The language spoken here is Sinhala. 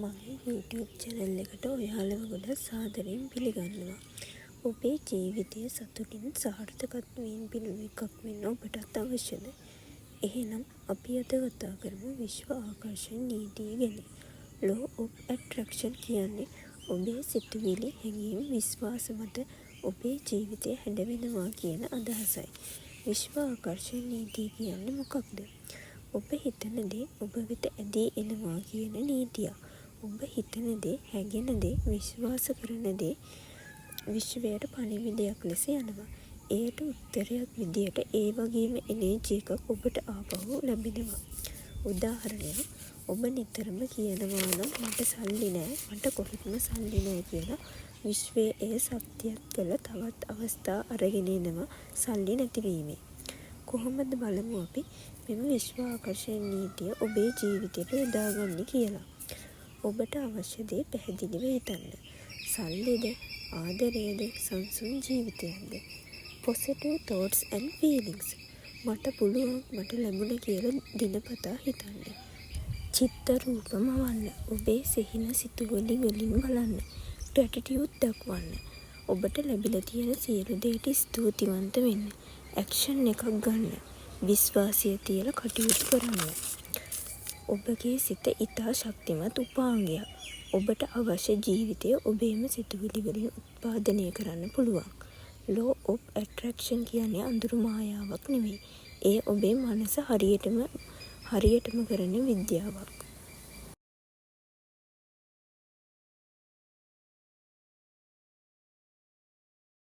මගේ YouTube channel එකට ඔයාලව ගොඩක් සාදරයෙන් පිළිගන්නවා. ඔබේ ජීවිතය සතුටින් සාර්ථකත්වයෙන් පිරුණු එකක් වෙන්න ඔබටත් අවශ්‍යද? එහෙනම් අපි අද කතා කරමු විශ්ව ආකර්ෂණ නීතිය ගැන. Law of Attraction කියන්නේ ඔබේ සිතුවිලි, හැඟීම්, විශ්වාස මත ඔබේ ජීවිතය හැඩවෙනවා කියන අදහසයි. විශ්ව ආකර්ෂණ නීතිය කියන්නේ මොකක්ද? ඔබ හිතන දේ ඔබ වෙත ඇදී එනවා කියන නීතියක්. ඔබ හිතන දේ, හැඟෙන දේ, විශ්වාස කරන දේ විශ්වයට පණිවිඩයක් ලෙස යනවා. එයට උත්තරයක් විදියට ඒ වගේම එනර්ජි එකක් ඔබට ආපහු ලැබෙනවා. උදාහරණයක්, ඔබ නිතරම කියනවා නම් මට සල්ලි නෑ, මට කොහෙත්ම සල්ලි නෑ කියලා විශ්වයේ එය සත්‍යයක් කළ තවත් අවස්ථා අරගෙන එනවා සල්ලි නැතිවීමේ. කොහොමද බලමු අපි මෙම විශ්ව ආකර්ෂණ නීතිය ඔබේ ජීවිතයට යොදාගන්නේ කියලා. ඔබට අවශ්‍ය දේ පැහැදිලිව හිතන්න. සල්ලිද, ආදරයද, සංසුන් ජීවිතයක්ද? Positive thoughts and feelings. මට පුළුවන්, මට ලැබුණ කියලා දිනපතා හිතන්න. චිත්ත රූපම වන්න. ඔබේ සිහින සිතුවිලි වලින් බලන්න. Gratitude දක්වන්න. ඔබට ලැබිලා තියෙන සියලු දේට ස්තුතිවන්ත වෙන්න. ඇක්ෂන් එකක් ගන්න. විශ්වාසය තියලා කටයුතු කරන්න. ඔබගේ සිත ඉතා ශක්තිමත් උපාංගයක්. ඔබට අවශ්‍ය ජීවිතය ඔබේම සිතුවිලි වලින් උත්පාදනය කරන්න පුළුවන්. Law of Attraction කියන්නේ අඳුරු මායාවක් නෙවෙයි. ඒ ඔබේ මනස හරියටම කරන විද්‍යාවක්.